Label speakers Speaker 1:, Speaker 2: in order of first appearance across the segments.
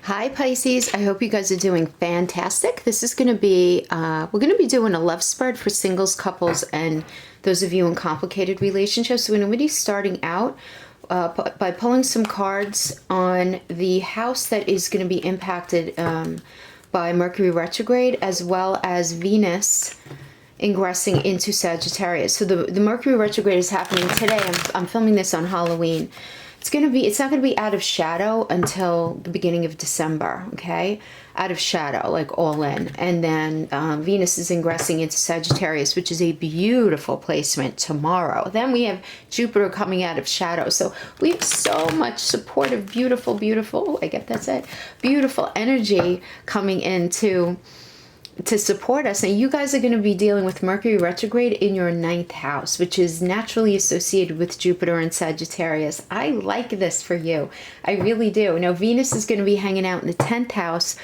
Speaker 1: Hi Pisces, I hope you guys are doing fantastic. This is going to be, we're going to be doing a love spread for singles, couples, and those of you in complicated relationships. So we're going to be starting out by pulling some cards on the house that is going to be impacted by Mercury retrograde, as well as Venus ingressing into Sagittarius. So the Mercury retrograde is happening today. I'm filming this on Halloween. It's not gonna be out of shadow until the beginning of December, okay? Out of shadow, like all in. And then Venus is ingressing into Sagittarius, which is a beautiful placement tomorrow. Then we have Jupiter coming out of shadow. So we have so much supportive, beautiful, I get that's it, beautiful energy coming into to support us. And you guys are going to be dealing with Mercury retrograde in your 9th house, which is naturally associated with Jupiter and Sagittarius. I like this for you. I really do. Now, Venus is going to be hanging out in the 10th house,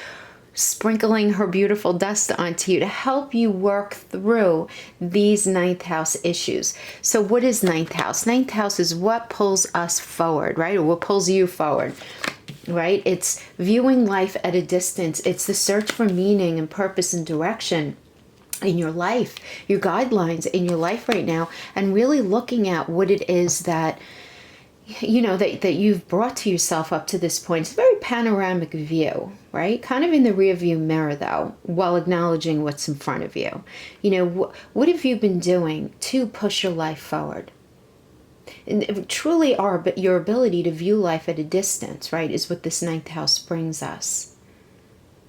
Speaker 1: sprinkling her beautiful dust onto you to help you work through these 9th house issues. So what is 9th house? 9th house is what pulls us forward, right? Or what pulls you forward. Right? It's viewing life at a distance. It's the search for meaning and purpose and direction in your life, your guidelines in your life right now, and really looking at what it is that, you know, that you've brought to yourself up to this point. It's a very panoramic view, right? Kind of in the rear view mirror, though, while acknowledging what's in front of you. You know, what have you been doing to push your life forward? And truly your ability to view life at a distance, right, is what this 9th house brings us,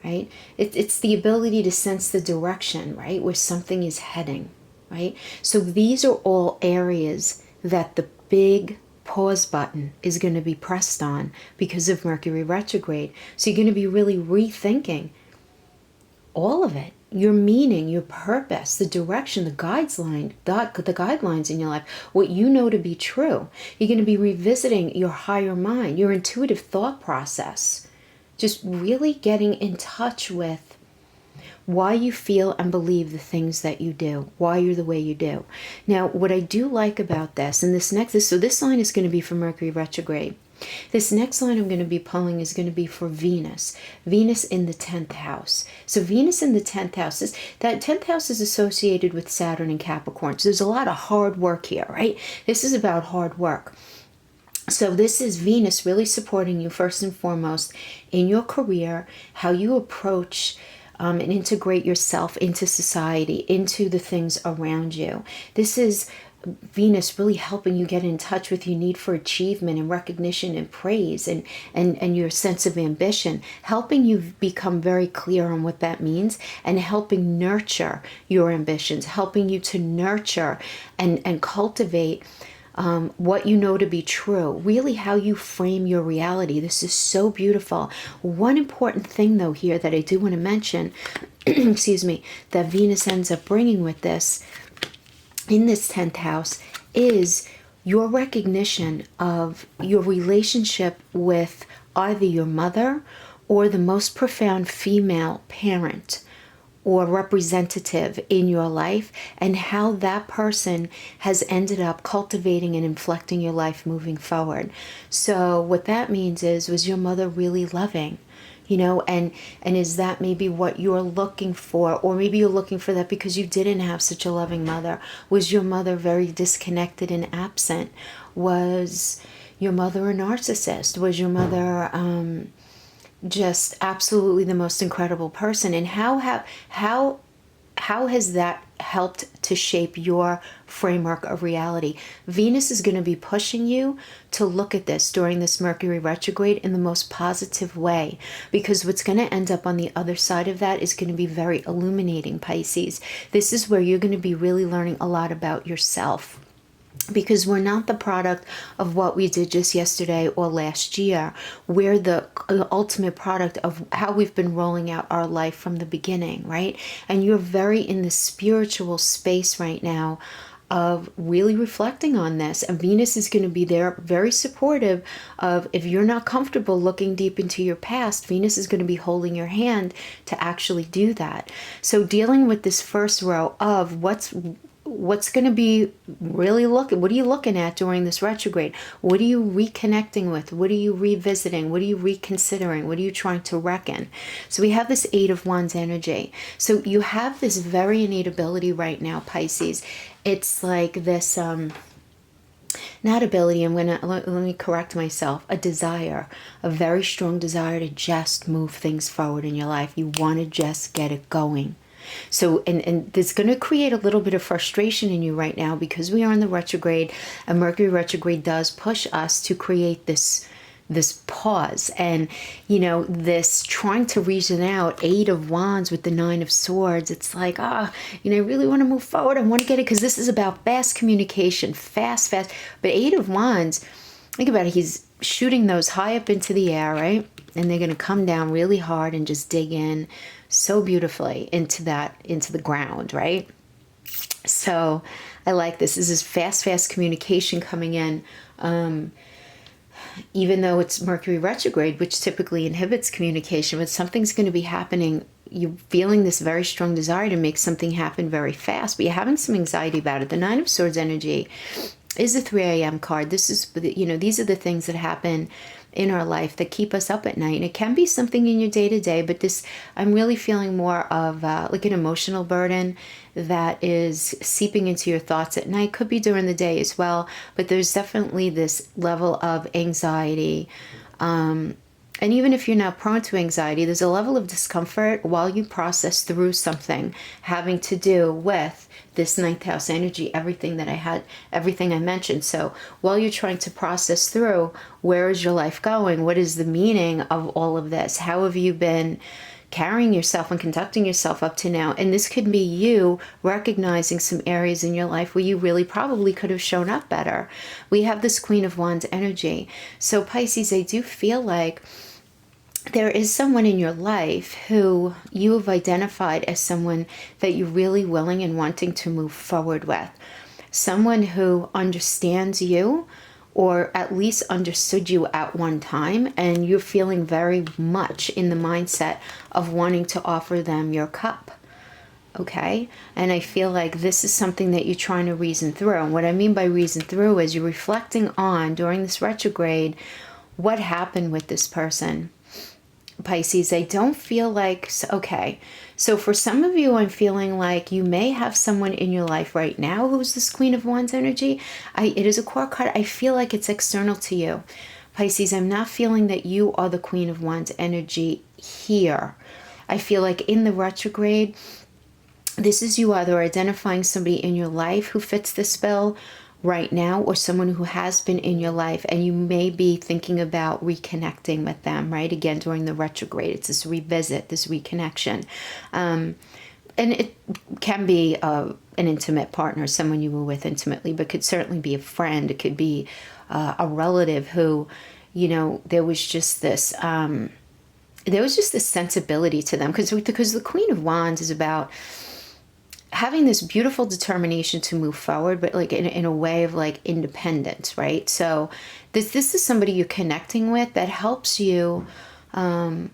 Speaker 1: right? It's the ability to sense the direction, right, where something is heading, right? So these are all areas that the big pause button is going to be pressed on because of Mercury retrograde. So you're going to be really rethinking all of it. Your meaning, your purpose, the direction, the guidelines in your life, what you know to be true. You're going to be revisiting your higher mind, your intuitive thought process. Just really getting in touch with why you feel and believe the things that you do, why you're the way you do. Now, what I do like about this, and so this line is going to be for Mercury retrograde. This next line I'm going to be pulling is going to be for Venus. Venus in the 10th house. So Venus in the 10th house, that 10th house is associated with Saturn and Capricorn. So there's a lot of hard work here, right? This is about hard work. So this is Venus really supporting you first and foremost in your career, how you approach and integrate yourself into society, into the things around you. This is Venus really helping you get in touch with your need for achievement and recognition and praise and your sense of ambition, helping you become very clear on what that means and helping nurture your ambitions, helping you to nurture and cultivate what you know to be true, really how you frame your reality. This is so beautiful. One important thing though here that I do want to mention, excuse me, that Venus ends up bringing with this in this 10th house is your recognition of your relationship with either your mother or the most profound female parent or representative in your life, and how that person has ended up cultivating and inflecting your life moving forward. So what that means is, was your mother really loving? You know, and is that maybe what you're looking for? Or maybe you're looking for that because you didn't have such a loving mother. Was your mother very disconnected and absent? Was your mother a narcissist? Was your mother just absolutely the most incredible person? And how has that helped to shape your framework of reality? Venus is going to be pushing you to look at this during this Mercury retrograde in the most positive way, because what's going to end up on the other side of that is going to be very illuminating, Pisces. This is where you're going to be really learning a lot about yourself, because we're not the product of what we did just yesterday or last year. We're the ultimate product of how we've been rolling out our life from the beginning, right? And you're very in the spiritual space right now of really reflecting on this. And Venus is going to be there, very supportive of, if you're not comfortable looking deep into your past, Venus is going to be holding your hand to actually do that. So dealing with this first row of what's going to be really what are you looking at during this retrograde? What are you reconnecting with? What are you revisiting? What are you reconsidering? What are you trying to reckon? So we have this Eight of Wands energy. So you have this very innate ability right now, Pisces. It's like this, not ability, let me correct myself, a desire, a very strong desire to just move things forward in your life. You want to just get it going. So, and it's going to create a little bit of frustration in you right now because we are in the retrograde, and Mercury retrograde does push us to create this pause and, this trying to reason out. Eight of Wands with the Nine of Swords. It's like, I really want to move forward. I want to get it because this is about fast communication, fast. But Eight of Wands, think about it. He's shooting those high up into the air, right? And they're going to come down really hard and just dig in so beautifully into the ground, right? So I like this. This is fast communication coming in. Even though it's Mercury retrograde, which typically inhibits communication, but something's going to be happening. You're feeling this very strong desire to make something happen very fast, but you're having some anxiety about it. The Nine of Swords energy is a 3 a.m. card. This is, these are the things that happen in our life that keep us up at night. And it can be something in your day-to-day, but this, I'm really feeling more of like an emotional burden that is seeping into your thoughts at night. Could be during the day as well, but there's definitely this level of anxiety. And even if you're not prone to anxiety, there's a level of discomfort while you process through something having to do with this ninth house energy, everything I mentioned. So while you're trying to process through, where is your life going? What is the meaning of all of this? How have you been carrying yourself and conducting yourself up to now? And this could be you recognizing some areas in your life where you really probably could have shown up better. We have this Queen of Wands energy. So Pisces, I do feel like there is someone in your life who you have identified as someone that you're really willing and wanting to move forward with. Someone who understands you, or at least understood you at one time, and you're feeling very much in the mindset of wanting to offer them your cup. Okay? And I feel like this is something that you're trying to reason through. And what I mean by reason through is you're reflecting on, during this retrograde, what happened with this person. Pisces, I don't feel like, okay, so for some of you, I'm feeling like you may have someone in your life right now who's this Queen of Wands energy. It is a core card. I feel like it's external to you. Pisces, I'm not feeling that you are the Queen of Wands energy here. I feel like in the retrograde, this is you either identifying somebody in your life who fits this bill right now, or someone who has been in your life, and you may be thinking about reconnecting with them, right? Again, during the retrograde, it's this revisit, this reconnection. And it can be an intimate partner, someone you were with intimately, but could certainly be a friend. It could be a relative who, there was just this sensibility to them, because the Queen of Wands is about having this beautiful determination to move forward, but like in a way of like independence, right? So this is somebody you're connecting with that helps you to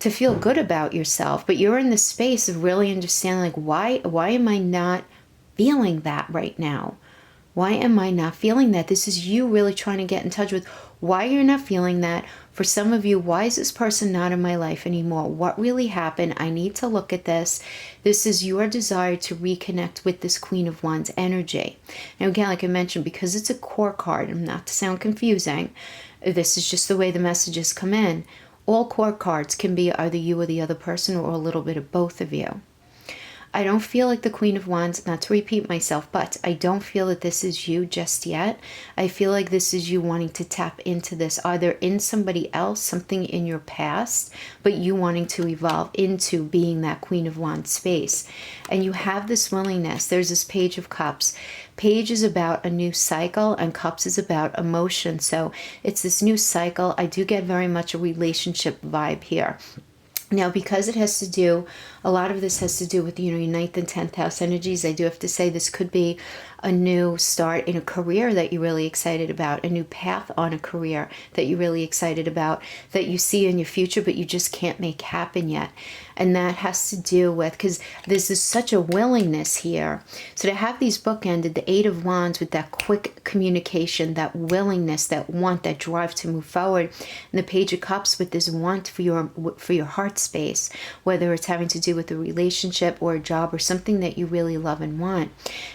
Speaker 1: feel good about yourself, but you're in the space of really understanding, like, why am I not feeling that right now? Why am I not feeling that? This is you really trying to get in touch with why you're not feeling that. For some of you, why is this person not in my life anymore? What really happened? I need to look at this. This is your desire to reconnect with this Queen of Wands energy. Now, again, like I mentioned, because it's a core card, and not to sound confusing, this is just the way the messages come in. All core cards can be either you or the other person, or a little bit of both of you. I don't feel like the Queen of Wands, not to repeat myself, but I don't feel that this is you just yet. I feel like this is you wanting to tap into this, either in somebody else, something in your past, but you wanting to evolve into being that Queen of Wands space. And you have this willingness. There's this Page of Cups. Page is about a new cycle, and Cups is about emotion. So it's this new cycle. I do get very much a relationship vibe here. Now, because it has to do, a lot of this has to do with, your 9th and 10th house energies, I do have to say this could be a new start in a career that you're really excited about, a new path on a career that you're really excited about, that you see in your future, but you just can't make happen yet. And that has to do with, because there's such a willingness here. So to have these bookended, the Eight of Wands with that quick communication, that willingness, that want, that drive to move forward. And the Page of Cups with this want for your heart space, whether it's having to do with a relationship or a job or something that you really love and want.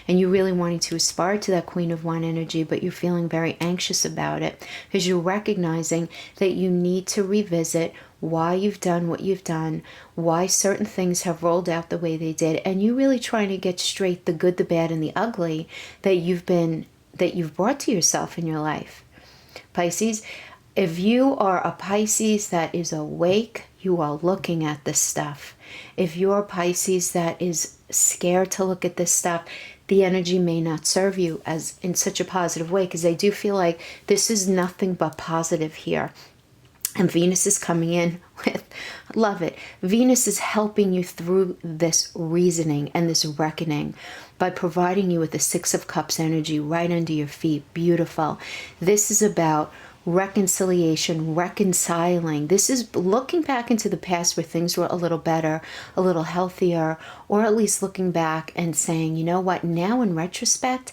Speaker 1: And you're really wanting to aspire to that Queen of Wands energy, but you're feeling very anxious about it because you're recognizing that you need to revisit why you've done what you've done, why certain things have rolled out the way they did, and you really trying to get straight the good, the bad, and the ugly that you've brought to yourself in your life. Pisces, if you are a Pisces that is awake, you are looking at this stuff. If you're a Pisces that is scared to look at this stuff, the energy may not serve you as in such a positive way, because I do feel like this is nothing but positive here. And Venus is coming in with, love it, Venus is helping you through this reasoning and this reckoning by providing you with the Six of Cups energy right under your feet. Beautiful. This is about reconciliation, reconciling. This is looking back into the past where things were a little better, a little healthier, or at least looking back and saying, you know what, now in retrospect,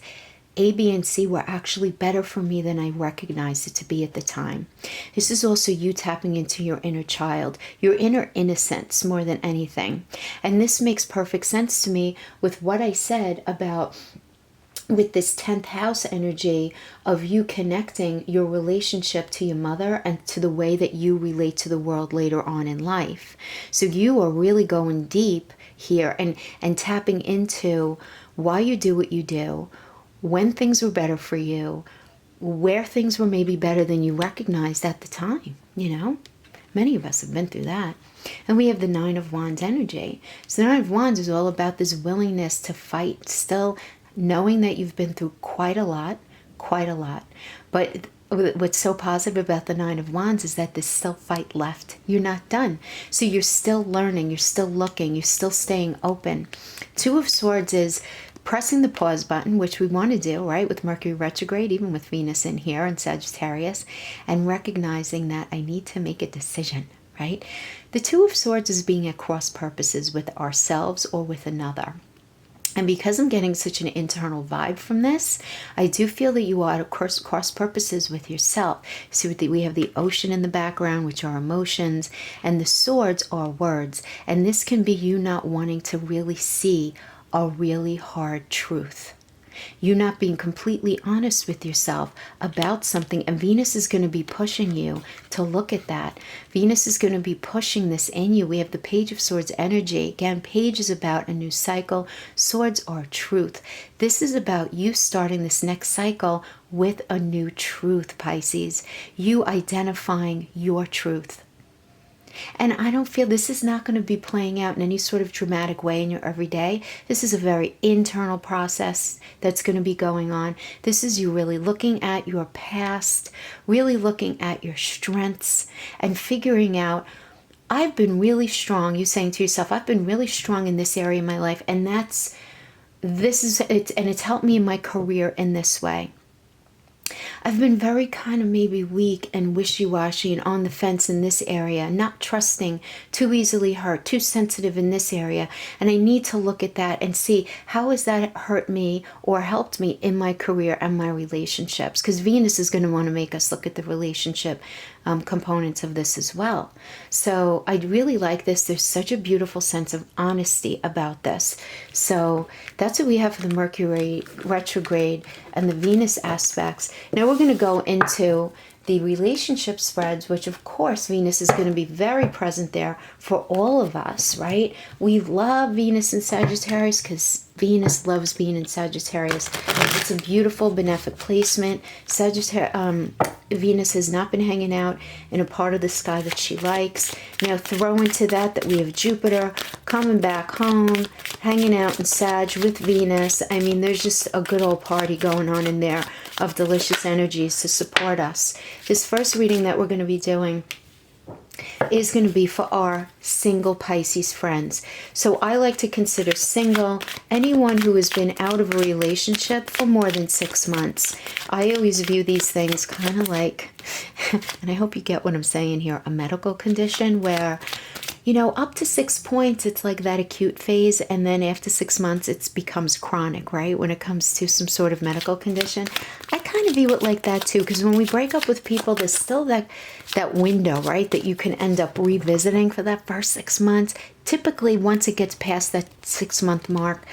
Speaker 1: A, B, and C were actually better for me than I recognized it to be at the time. This is also you tapping into your inner child, your inner innocence more than anything. And this makes perfect sense to me with what I said about with this 10th house energy of you connecting your relationship to your mother and to the way that you relate to the world later on in life. So you are really going deep here and tapping into why you do what you do, when things were better for you, where things were maybe better than you recognized at the time, you know? Many of us have been through that. And we have the Nine of Wands energy. So the Nine of Wands is all about this willingness to fight, still knowing that you've been through quite a lot. But what's so positive about the Nine of Wands is that there's still fight left. You're not done. So you're still learning, you're still looking, you're still staying open. Two of Swords is pressing the pause button, which we want to do, right, with Mercury retrograde, even with Venus in here and Sagittarius, and recognizing that I need to make a decision, right? The Two of Swords is being at cross purposes with ourselves or with another. And because I'm getting such an internal vibe from this, I do feel that you are at cross purposes with yourself. So we have the ocean in the background, which are emotions, and the swords are words. And this can be you not wanting to really see a really hard truth. You not being completely honest with yourself about something, and Venus is going to be pushing you to look at that. Venus is going to be pushing this in you. We have the Page of Swords energy. Again, Page is about a new cycle. Swords are truth. This is about you starting this next cycle with a new truth, Pisces. You identifying your truth. And I don't feel this is not going to be playing out in any sort of dramatic way in your everyday. This is a very internal process that's going to be going on. This is you really looking at your past, really looking at your strengths and figuring out, I've been really strong. You saying to yourself, I've been really strong in this area of my life. And it's helped me in my career in this way. I've been very kind of maybe weak and wishy-washy and on the fence in this area, not trusting, too easily hurt, too sensitive in this area. And I need to look at that and see how has that hurt me or helped me in my career and my relationships. Because Venus is going to want to make us look at the relationship components of this as well. So I really like this. There's such a beautiful sense of honesty about this. So that's what we have for the Mercury retrograde and the Venus aspects. Now we're going to go into the relationship spreads, which of course Venus is going to be very present there for all of us, right? We love Venus in Sagittarius because Venus loves being in Sagittarius. It's a beautiful benefic placement. Venus has not been hanging out in a part of the sky that she likes. Now throw into that we have Jupiter coming back home, hanging out in Sag with Venus. I mean, there's just a good old party going on in there of delicious energies to support us. This first reading that we're going to be doing is going to be for our single Pisces friends. So I like to consider single anyone who has been out of a relationship for more than 6 months. I always view these things kind of like, and I hope you get what I'm saying here, a medical condition where you know, up to 6 points, it's like that acute phase. And then after 6 months, it becomes chronic, right? When it comes to some sort of medical condition. I kind of view it like that too, because when we break up with people, there's still that window, right? That you can end up revisiting for that first 6 months. Typically, once it gets past that 6-month mark,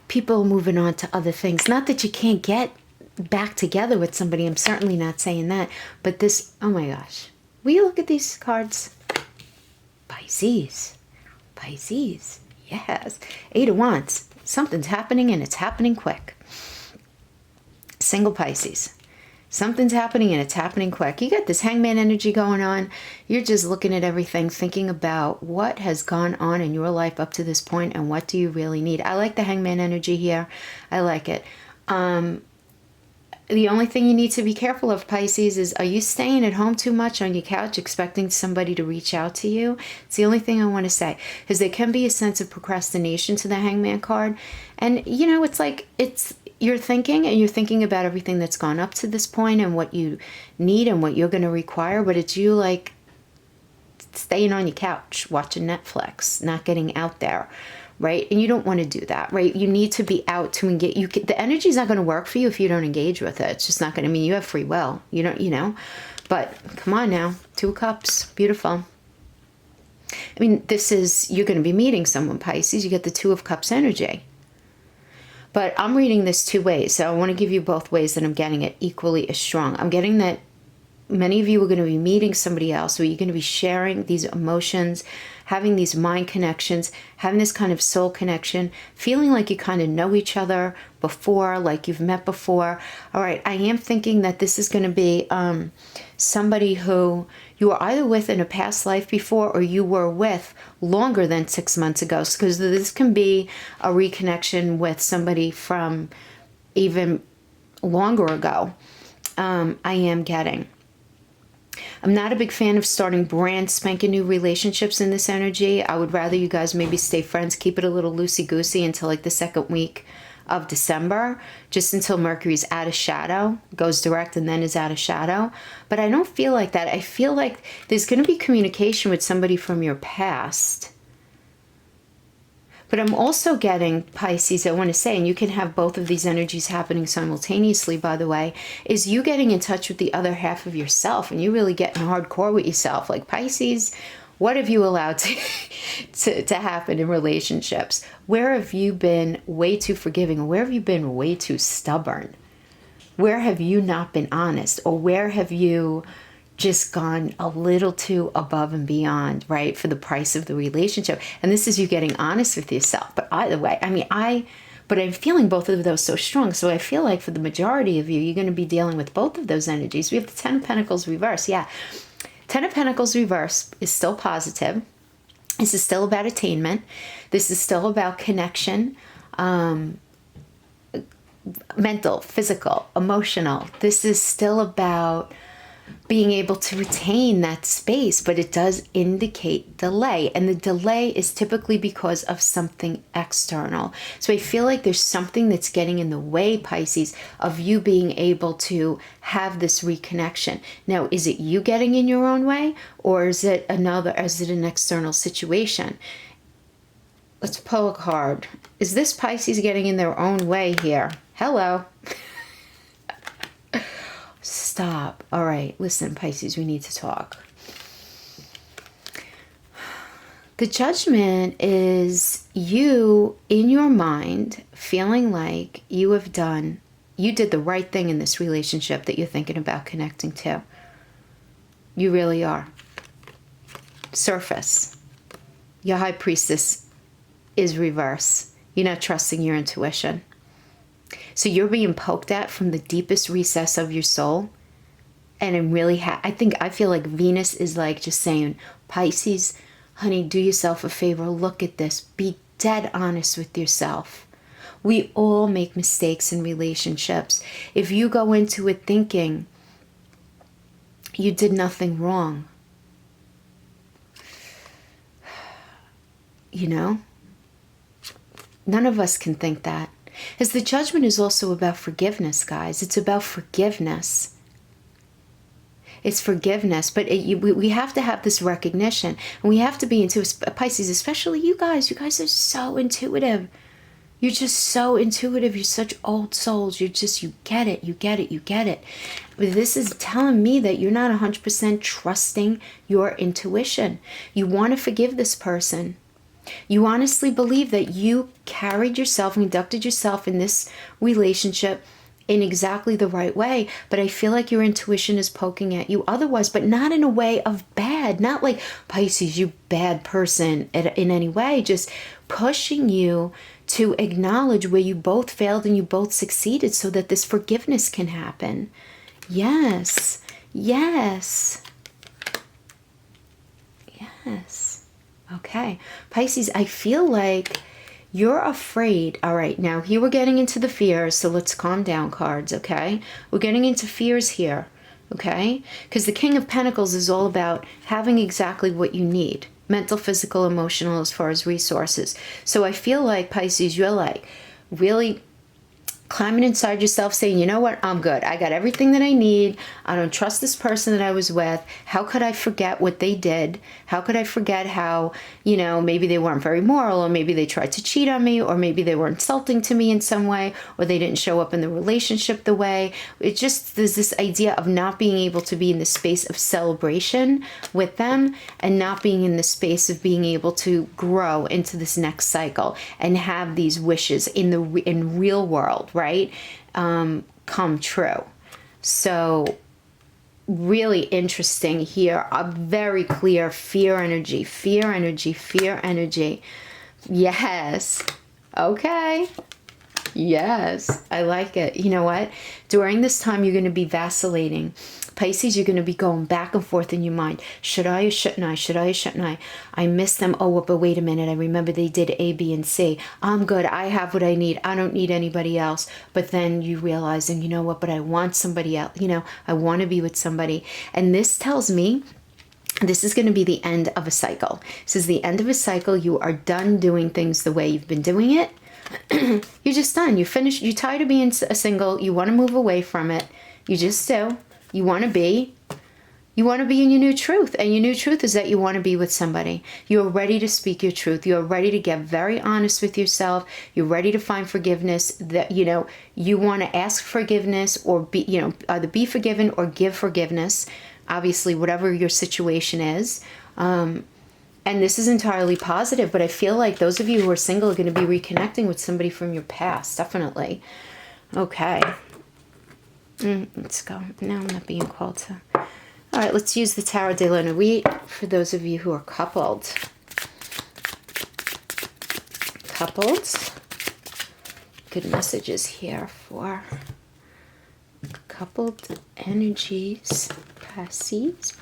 Speaker 1: people are moving on to other things. Not that you can't get back together with somebody. I'm certainly not saying that. But this, oh my gosh. Will you look at these cards? Pisces. Pisces. Yes. 8 of Wands. Something's happening and it's happening quick. Single Pisces. Something's happening and it's happening quick. You got this hangman energy going on. You're just looking at everything, thinking about what has gone on in your life up to this point and what do you really need. I like the hangman energy here. I like it. The only thing you need to be careful of, Pisces, is are you staying at home too much on your couch expecting somebody to reach out to you? It's the only thing I want to say. Because there can be a sense of procrastination to the hangman card. And, you know, it's like you're thinking about everything that's gone up to this point and what you need and what you're going to require. But it's you like staying on your couch, watching Netflix, not getting out there. Right? And you don't want to do that, right? You need to be out to engage. The energy is not going to work for you if you don't engage with it. It's just not going to mean you have free will. You don't, you know, but come on now. 2 cups. Beautiful. I mean, you're going to be meeting someone, Pisces. You get the 2 of Cups energy. But I'm reading this 2 ways. So I want to give you both ways that I'm getting it equally as strong. I'm getting that many of you are going to be meeting somebody else, or you're going to be sharing these emotions, having these mind connections, having this kind of soul connection, feeling like you kind of know each other before, like you've met before. All right, I am thinking that this is going to be somebody who you were either with in a past life before or you were with longer than 6 months ago, because this can be a reconnection with somebody from even longer ago. I am getting. I'm not a big fan of starting brand spanking new relationships in this energy. I would rather you guys maybe stay friends, keep it a little loosey-goosey until like the 2nd week of December, just until Mercury's out of shadow, goes direct and then is out of shadow. But I don't feel like that. I feel like there's going to be communication with somebody from your past. But I'm also getting, Pisces, I want to say, and you can have both of these energies happening simultaneously, by the way, is you getting in touch with the other half of yourself and you really getting hardcore with yourself. Like, Pisces, what have you allowed to happen in relationships? Where have you been way too forgiving? Or where have you been way too stubborn? Where have you not been honest? Or where have you just gone a little too above and beyond, right, for the price of the relationship? And this is you getting honest with yourself. But either way, I mean, but I'm feeling both of those so strong. So I feel like for the majority of you, you're going to be dealing with both of those energies. We have the 10 of Pentacles reverse. Yeah. 10 of Pentacles reverse is still positive. This is still about attainment. This is still about connection, mental, physical, emotional. This is still about being able to retain that space, but it does indicate delay. And the delay is typically because of something external. So I feel like there's something that's getting in the way, Pisces, of you being able to have this reconnection. Now, is it you getting in your own way, or is it an external situation? Let's pull a card. Is this Pisces getting in their own way here? Hello. Stop. All right, listen, Pisces, we need to talk. The Judgment is you in your mind feeling like you did the right thing in this relationship that you're thinking about connecting to. You really are. Surface. Your High Priestess is reverse. You're not trusting your intuition. So you're being poked at from the deepest recess of your soul. And I'm really, I feel like Venus is like just saying, Pisces, honey, do yourself a favor. Look at this. Be dead honest with yourself. We all make mistakes in relationships. If you go into it thinking you did nothing wrong, you know, none of us can think that. As the Judgment is also about forgiveness, guys. It's about forgiveness. It's forgiveness. But we have to have this recognition. And we have to be intuitive. Pisces, especially you guys. You guys are so intuitive. You're just so intuitive. You're such old souls. You get it. You get it. You get it. But this is telling me that you're not 100% trusting your intuition. You want to forgive this person. You honestly believe that you carried yourself, conducted yourself in this relationship in exactly the right way. But I feel like your intuition is poking at you otherwise, but not in a way of bad. Not like, Pisces, you bad person in any way. Just pushing you to acknowledge where you both failed and you both succeeded so that this forgiveness can happen. Yes. Yes. Yes. Okay. Pisces, I feel like you're afraid. All right. Now here we're getting into the fears. So let's calm down, cards. Okay. We're getting into fears here. Okay. Because the King of Pentacles is all about having exactly what you need. Mental, physical, emotional, as far as resources. So I feel like, Pisces, you're like really climbing inside yourself saying, you know what, I'm good. I got everything that I need. I don't trust this person that I was with. How could I forget what they did? How could I forget how, maybe they weren't very moral, or maybe they tried to cheat on me, or maybe they were insulting to me in some way, or they didn't show up in the relationship the way. There's this idea of not being able to be in the space of celebration with them and not being in the space of being able to grow into this next cycle and have these wishes in real world, right? Come true. So really interesting here. A very clear fear energy, fear energy, fear energy. Yes. Okay. Yes. I like it. You know what? During this time, you're going to be vacillating. Pisces, you're going to be going back and forth in your mind. Should I or shouldn't I? Should I or shouldn't I? I miss them. Oh, but wait a minute. I remember they did A, B, and C. I'm good. I have what I need. I don't need anybody else. But then you realize, and you know what? But I want somebody else. I want to be with somebody. And this tells me this is going to be the end of a cycle. This is the end of a cycle. You are done doing things the way you've been doing it. You're just done. You're finished. You're tired of being a single. You want to move away from it. You just do. You want to be in your new truth. And your new truth is that you want to be with somebody. You're ready to speak your truth. You're ready to get very honest with yourself. You're ready to find forgiveness. That, you want to ask forgiveness or either be forgiven or give forgiveness. Obviously, whatever your situation is. And this is entirely positive, but I feel like those of you who are single are going to be reconnecting with somebody from your past. Definitely. Okay. Let's go. Now I'm not being called to. All right, let's use the Tarot de la Nuit for those of you who are coupled. Good messages here for coupled energies. Pisces.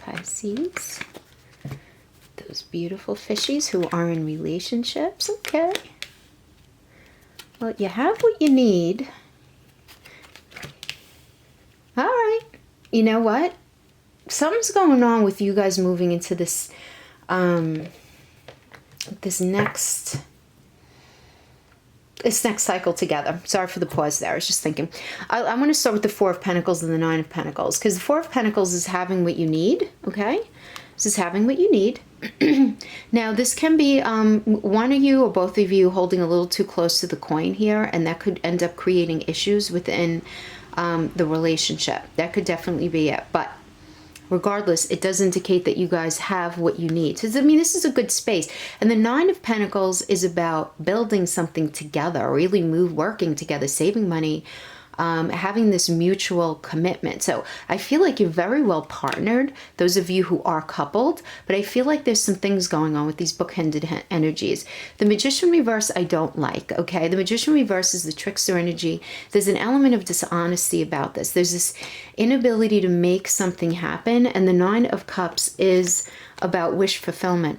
Speaker 1: Those beautiful fishies who are in relationships. Okay. Well, you have what you need. All right. You know what? Something's going on with you guys moving into this next cycle together. Sorry for the pause there. I was just thinking. I'm going to start with the Four of Pentacles and the Nine of Pentacles, because the Four of Pentacles is having what you need. Okay. This is having what you need. Now, this can be one of you or both of you holding a little too close to the coin here, and that could end up creating issues within the relationship. That could definitely be it. But regardless, it does indicate that you guys have what you need. So, this is a good space. And the Nine of Pentacles is about building something together, really working together, saving money, having this mutual commitment. So I feel like you're very well partnered, those of you who are coupled, but I feel like there's some things going on with these bookended energies. The Magician reverse, I don't like, okay? The Magician reverse is the trickster energy. There's an element of dishonesty about this. There's this inability to make something happen, and the Nine of Cups is about wish fulfillment.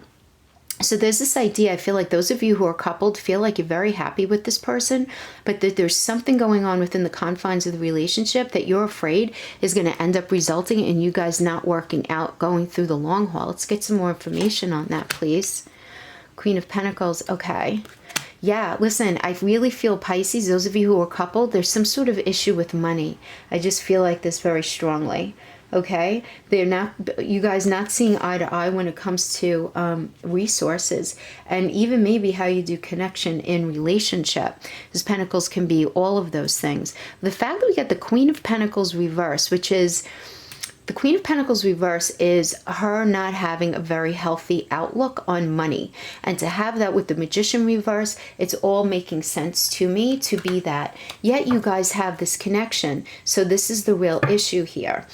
Speaker 1: So there's this idea, I feel like those of you who are coupled feel like you're very happy with this person, but that there's something going on within the confines of the relationship that you're afraid is going to end up resulting in you guys not working out, going through the long haul. Let's get some more information on that, please. Queen of Pentacles. Okay. Yeah, listen, I really feel, Pisces, those of you who are coupled, there's some sort of issue with money. I just feel like this very strongly. Okay, you guys not seeing eye to eye when it comes to resources, and even maybe how you do connection in relationship, because Pentacles can be all of those things. The fact that we get the Queen of Pentacles reverse, which is the Queen of Pentacles reverse, is her not having a very healthy outlook on money. And to have that with the Magician reverse, it's all making sense to me to be that. Yet you guys have this connection. So this is the real issue here.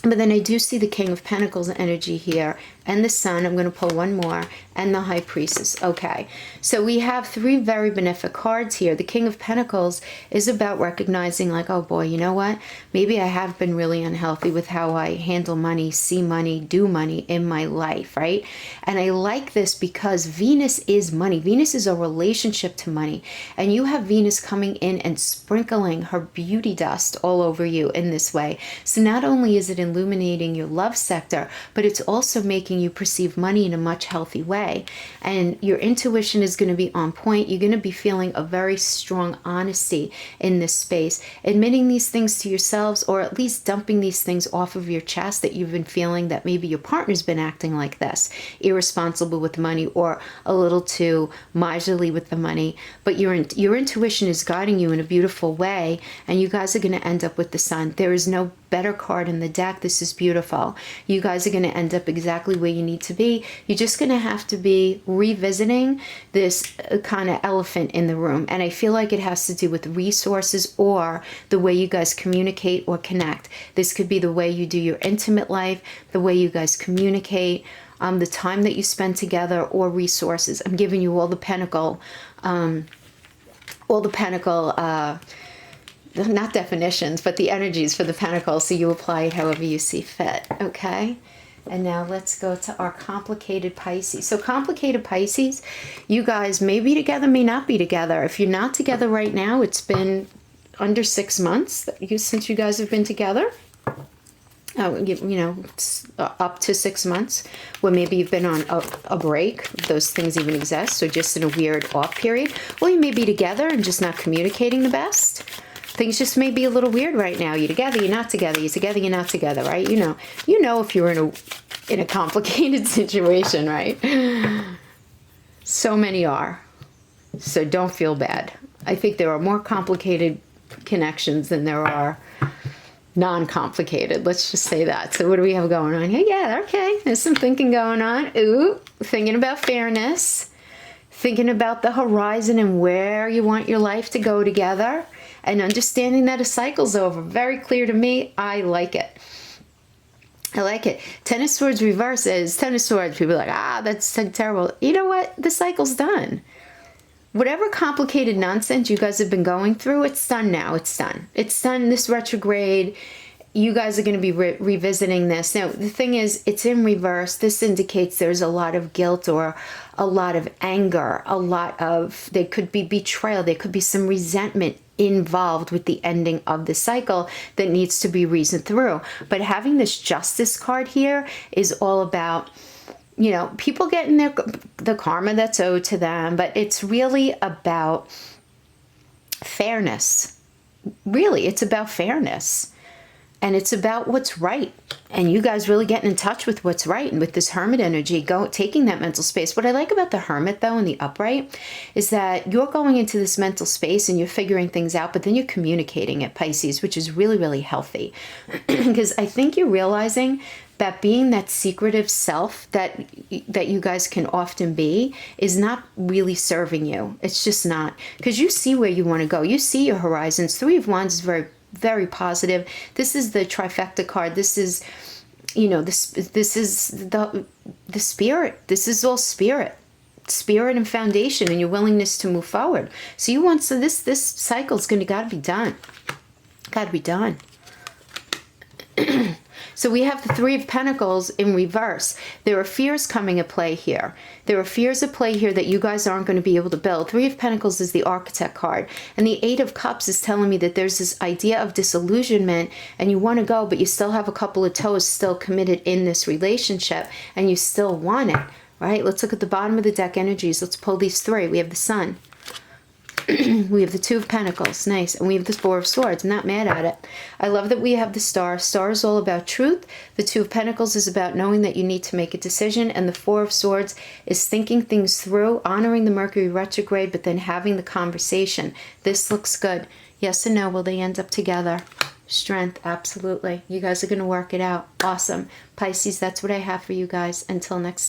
Speaker 1: But then I do see the King of Pentacles energy here, and the Sun. I'm going to pull one more, and the High Priestess. Okay, so we have three very benefic cards here. The King of Pentacles is about recognizing, like, oh boy, you know what? Maybe I have been really unhealthy with how I handle money, see money, do money in my life, right? And I like this because Venus is money. Venus is a relationship to money. And you have Venus coming in and sprinkling her beauty dust all over you in this way. So not only is it illuminating your love sector, but it's also making you perceive money in a much healthy way. And your intuition is going to be on point. You're going to be feeling a very strong honesty in this space, admitting these things to yourselves, or at least dumping these things off of your chest that you've been feeling that maybe your partner's been acting like this, irresponsible with money or a little too miserly with the money. But your intuition is guiding you in a beautiful way, and you guys are going to end up with the Sun. There is no better card in the deck. This is beautiful. You guys are going to end up exactly where you need to be. You're just going to have to be revisiting this kind of elephant in the room. And I feel like it has to do with resources or the way you guys communicate or connect. This could be the way you do your intimate life, the way you guys communicate, the time that you spend together, or resources. I'm giving you all the pentacle, not definitions, but the energies for the pentacle, so you apply it however you see fit. Okay, and now let's go to our complicated Pisces. So complicated Pisces, you guys may be together, may not be together. If you're not together right now, it's been under 6 months since you guys have been together. It's up to 6 months, where maybe you've been on a break, if those things even exist, so just in a weird off period. Or you may be together and just not communicating the best. Things just may be a little weird right now. You're together, you're not together. You're together, you're not together, right? You know if you're in a complicated situation, right? So many are. So don't feel bad. I think there are more complicated connections than there are non-complicated. Let's just say that. So what do we have going on here? Yeah, okay. There's some thinking going on. Ooh, thinking about fairness. Thinking about the horizon and where you want your life to go together. And understanding that a cycle's over. Very clear to me. I like it. I like it. Ten of Swords reverse is Ten of Swords. People are like, that's terrible. You know what? The cycle's done. Whatever complicated nonsense you guys have been going through, it's done now. It's done. It's done. This retrograde, you guys are going to be revisiting this. Now, the thing is, it's in reverse. This indicates there's a lot of guilt or a lot of anger, there could be betrayal. There could be some resentment involved with the ending of the cycle that needs to be reasoned through. But having this Justice card here is all about, people getting the karma that's owed to them, but it's really about fairness. Really, it's about fairness. And it's about what's right. And you guys really getting in touch with what's right. And with this Hermit energy, taking that mental space. What I like about the Hermit, though, and the upright, is that you're going into this mental space and you're figuring things out, but then you're communicating it, Pisces, which is really, really healthy. Because I think you're realizing that being that secretive self that you guys can often be is not really serving you. It's just not. Because you see where you want to go. You see your horizons. Three of Wands is very, very positive. This is the trifecta card. This is, this is the spirit. This is all spirit and foundation, and your willingness to move forward. So this cycle is gotta be done. Gotta be done. So we have the Three of Pentacles in reverse. There are fears coming at play here. There are fears at play here that you guys aren't going to be able to build. Three of Pentacles is the Architect card. And the Eight of Cups is telling me that there's this idea of disillusionment and you want to go, but you still have a couple of toes still committed in this relationship and you still want it, right? Let's look at the bottom of the deck energies. Let's pull these three. We have the Sun. We have the Two of Pentacles, nice, and we have the Four of Swords. I'm not mad at it. I love that we have the Star. Star is all about truth. The Two of Pentacles is about knowing that you need to make a decision, and the Four of Swords is thinking things through, honoring the Mercury retrograde, but then having the conversation. This looks good. Yes and no, will they end up together? Strength, absolutely. You guys are going to work it out. Awesome. Pisces, that's what I have for you guys. Until next